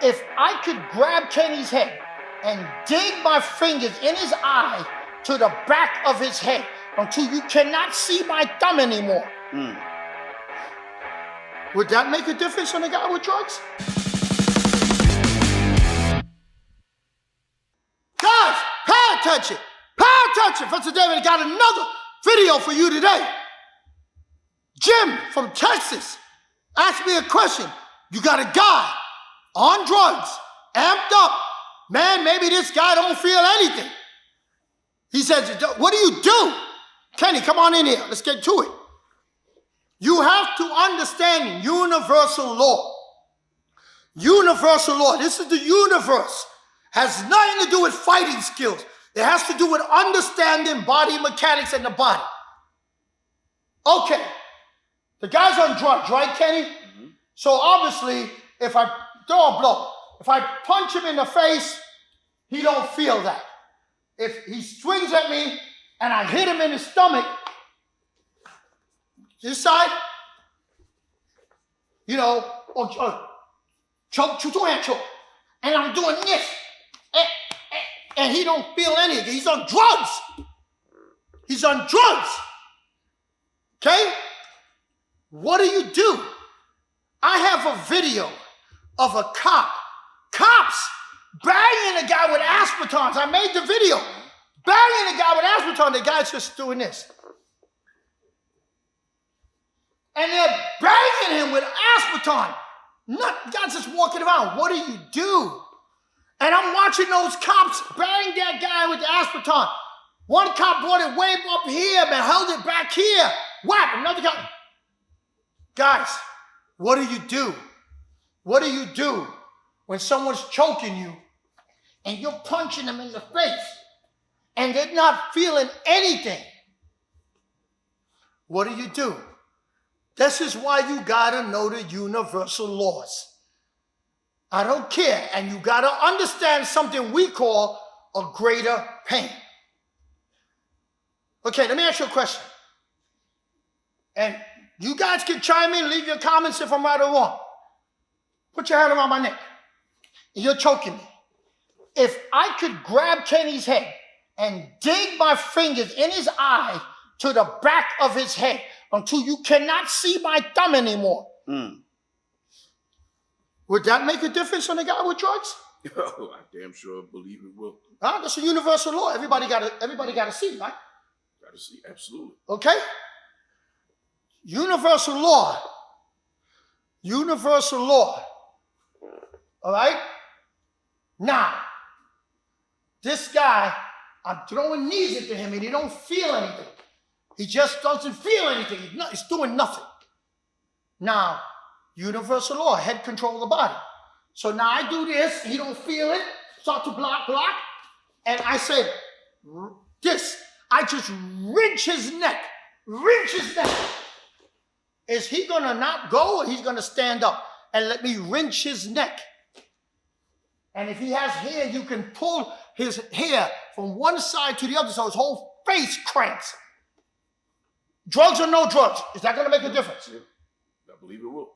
If I could grab Kenny's head and dig my fingers in his eye to the back of his head until you cannot see my thumb anymore, would that make a difference on a guy with drugs? Guys, pay attention. Pay attention. For today, we got another video for you today. Jim from Texas asked me a question. You got a guy on drugs, amped up. Man, maybe this guy don't feel anything. He says, what do you do? Kenny, come on in here. Let's get to it. You have to understand universal law. Universal law. This is the universe. Has nothing to do with fighting skills. It has to do with understanding body mechanics and the body. Okay. The guy's on drugs, right, Kenny? Mm-hmm. So obviously, if I throw a blow, if I punch him in the face, he don't feel that. If he swings at me and I hit him in the stomach, this side, you know, choke, two-hand choke, and I'm doing this, and he don't feel anything. He's on drugs. He's on drugs. Okay? What do? I have a video of a cops banging a guy with aspartame. I made the video. Banging a guy with aspartame. The guy's just doing this. And they're banging him with aspartame. Guy's just walking around. What do? And I'm watching those cops bang that guy with the aspartame. One cop brought it way up here, man, held it back here. Whap, another cop. Guys, what do? What do when someone's choking you and you're punching them in the face and they're not feeling anything? What do? This is why you gotta know the universal laws. I don't care, and you gotta understand something we call a greater pain. Okay, let me ask you a question. And you guys can chime in, leave your comments if I'm right or wrong. Put your hand around my neck. You're choking me. If I could grab Kenny's head and dig my fingers in his eye to the back of his head until you cannot see my thumb anymore, would that make a difference on a guy with drugs? Oh, I damn sure believe it will. That's a universal law. Everybody gotta see, right? Gotta see, absolutely. Okay? Universal law. Universal law. All right? Now, this guy, I'm throwing knees into him and he don't feel anything. He just doesn't feel anything. He's doing nothing. Now, universal law, head control the body. So now I do this, he don't feel it, start to block, and I say this. I just wrench his neck. Is he gonna not go or he's gonna stand up and let me wrench his neck? And if he has hair, you can pull his hair from one side to the other so his whole face cranks. Drugs or no drugs, is that gonna make a difference? Yeah, I believe it will.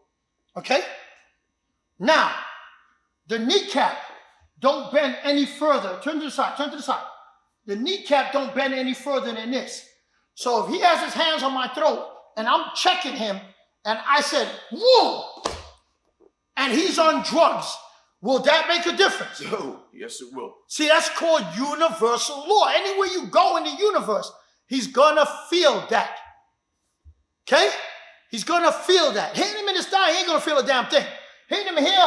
Okay? Now, the kneecap don't bend any further. Turn to the side. The kneecap don't bend any further than this. So if he has his hands on my throat and I'm checking him and I said, whoa, and he's on drugs, will that make a difference? Oh, yes it will. See, that's called universal law. Anywhere you go in the universe, he's gonna feel that. Okay? He's gonna feel that. Hit him in his thigh, he ain't gonna feel a damn thing. Hit him here,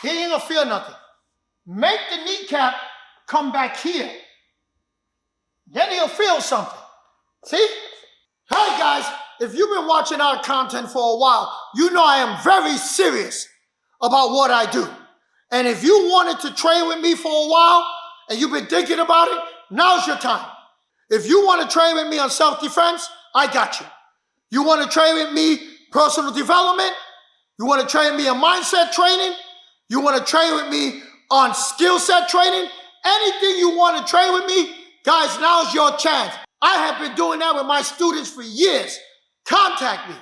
he ain't gonna feel nothing. Make the kneecap come back here. Then he'll feel something. See? Hey guys, if you've been watching our content for a while, you know I am very serious about what I do. And if you wanted to train with me for a while and you've been thinking about it, now's your time. If you want to train with me on self-defense, I got you. You want to train with me personal development? You want to train with me on mindset training? You want to train with me on skill set training? Anything you want to train with me, guys, now's your chance. I have been doing that with my students for years. Contact me.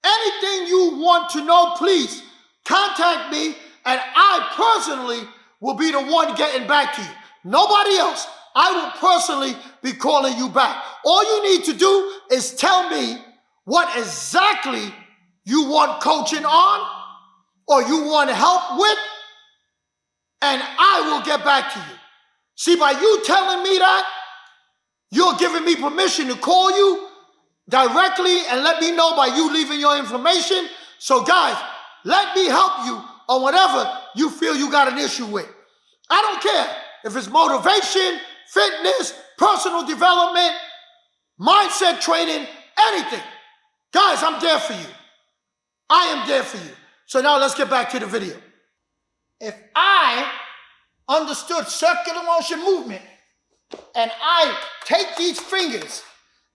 Anything you want to know, please contact me, and I personally will be the one getting back to you. Nobody else. I will personally be calling you back. All you need to do is tell me what exactly you want coaching on or you want help with, and I will get back to you. See, by you telling me that, you're giving me permission to call you directly and let me know by you leaving your information. So guys, let me help you on whatever you feel you got an issue with. I don't care if it's motivation, fitness, personal development, mindset training, anything. Guys, I'm there for you. I am there for you. So now let's get back to the video. If I understood circular motion movement and I take these fingers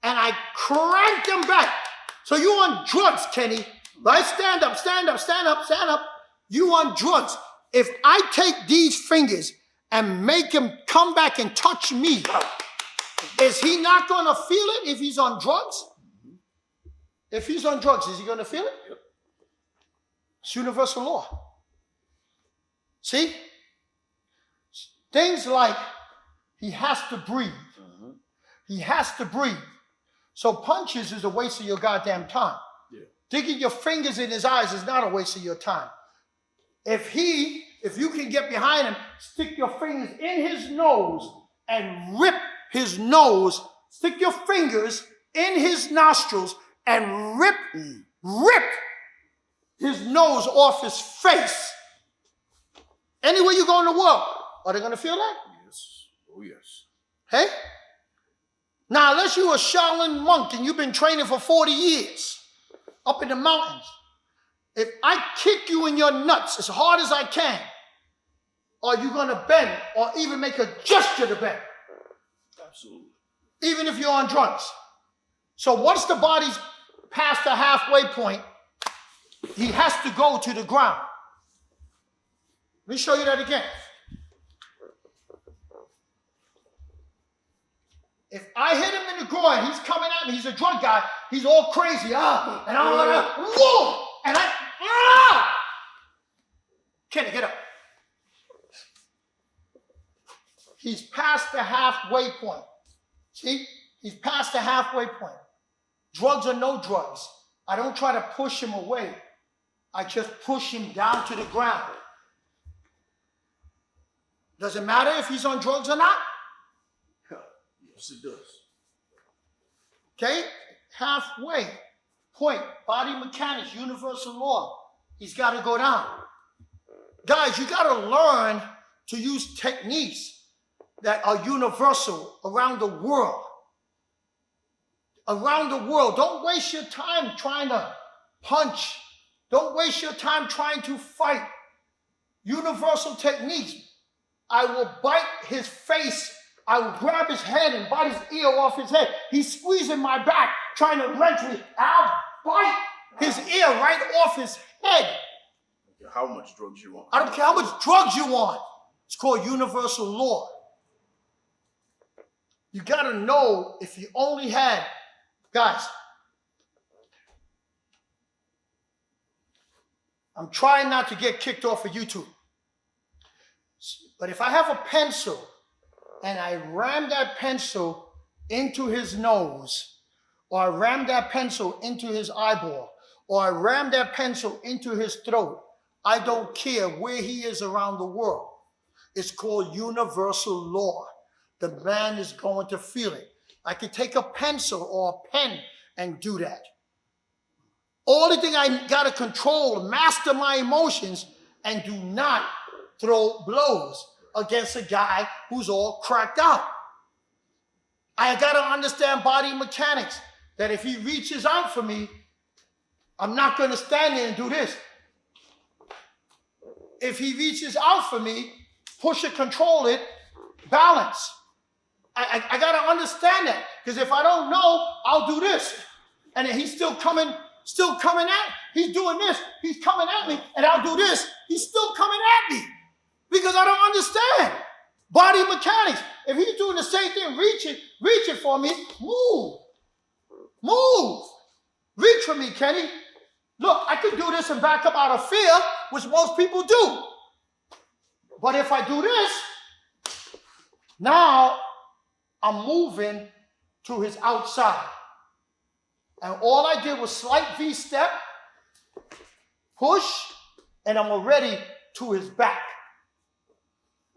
and I crank them back. So you on drugs, Kenny, right? Stand up, stand up, stand up, stand up. You on drugs. If I take these fingers and make him come back and touch me, is he not going to feel it if he's on drugs? If he's on drugs, is he going to feel it? Yep. It's universal law. See? Things like he has to breathe. He has to breathe. So punches is a waste of your goddamn time. Yeah. Digging your fingers in his eyes is not a waste of your time. If you can get behind him, stick your fingers in his nose and rip his nose, stick your fingers in his nostrils and rip his nose off his face. Anywhere you go in the world, are they going to feel that? Yes. Oh, yes. Hey? Now, unless you're a Shaolin monk and you've been training for 40 years up in the mountains, if I kick you in your nuts as hard as I can, are you going to bend or even make a gesture to bend? Absolutely. Even if you're on drugs. So once the body's past the halfway point, he has to go to the ground. Let me show you that again. If I hit him in the groin, he's coming at me, he's a drug guy, he's all crazy, and I'm like, whoa, and Kenny, get up. He's past the halfway point. See? He's past the halfway point. Drugs or no drugs, I don't try to push him away. I just push him down to the ground. Does it matter if he's on drugs or not? Yes, it does. Okay? Halfway point. Body mechanics, universal law. He's got to go down. Guys, you got to learn to use techniques that are universal around the world. Around the world. Don't waste your time trying to punch. Don't waste your time trying to fight. Universal techniques. I will bite his face. I will grab his head and bite his ear off his head. He's squeezing my back, trying to wrench me. I'll bite his ear right off his head. How much drugs you want? I don't care how much drugs you want. It's called universal law. You got to know if you only had, guys, I'm trying not to get kicked off of YouTube. But if I have a pencil and I ram that pencil into his nose, or I ram that pencil into his eyeball, or I ram that pencil into his throat, I don't care where he is around the world. It's called universal law. The man is going to feel it. I could take a pencil or a pen and do that. Only thing I got to control, master my emotions, and do not throw blows against a guy who's all cracked out. I got to understand body mechanics, that if he reaches out for me, I'm not going to stand there and do this. If he reaches out for me, push it, control it, balance. I got to understand that, because if I don't know, I'll do this. And then he's still coming at, he's doing this, he's coming at me, and I'll do this, he's still coming at me, because I don't understand body mechanics. If he's doing the same thing, reaching for me, move, reach for me, Kenny. Look, I could do this and back up out of fear, which most people do. But if I do this, now I'm moving to his outside. And all I did was slight V-step, push, and I'm already to his back.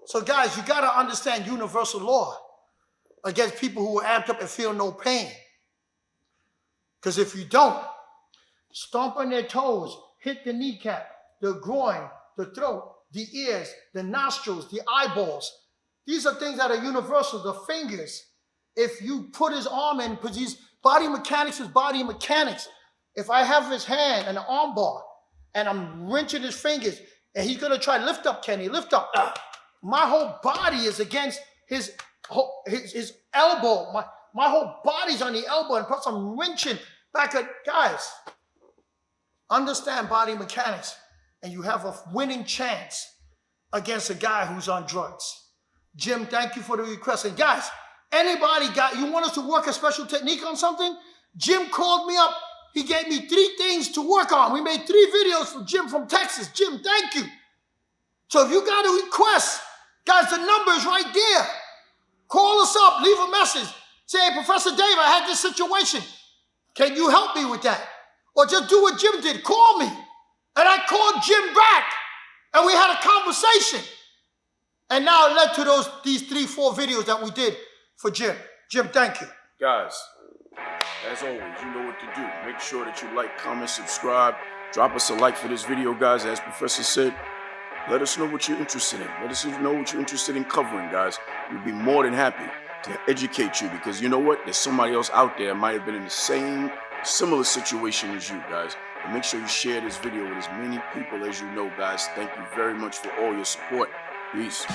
So guys, you got to understand universal law against people who are amped up and feel no pain. Because if you don't, stomp on their toes, hit the kneecap, the groin, the throat, the ears, the nostrils, the eyeballs. These are things that are universal, the fingers. If you put his arm in, because these body mechanics is body mechanics. If I have his hand and an arm bar, and I'm wrenching his fingers, and he's going to try, lift up, Kenny, lift up. My whole body is against his elbow. My whole body's on the elbow, and plus I'm wrenching back at, guys, understand body mechanics, and you have a winning chance against a guy who's on drugs. Jim, thank you for the request. And guys, anybody you want us to work a special technique on something? Jim called me up. He gave me 3 things to work on. We made 3 videos for Jim from Texas. Jim, thank you. So if you got a request, guys, the number is right there. Call us up, leave a message. Say, hey, Professor Dave, I had this situation. Can you help me with that? Or just do what Jim did, call me. And I called Jim back, and we had a conversation. And now it led to these 3-4 videos that we did for Jim. Jim, thank you. Guys, as always, you know what to do. Make sure that you like, comment, subscribe. Drop us a like for this video, guys. As Professor said, let us know what you're interested in. Let us know what you're interested in covering, guys. We'd be more than happy to educate you, because you know what? There's somebody else out there that might have been in the similar situation as you, guys. And make sure you share this video with as many people as you know, guys. Thank you very much for all your support. Peace.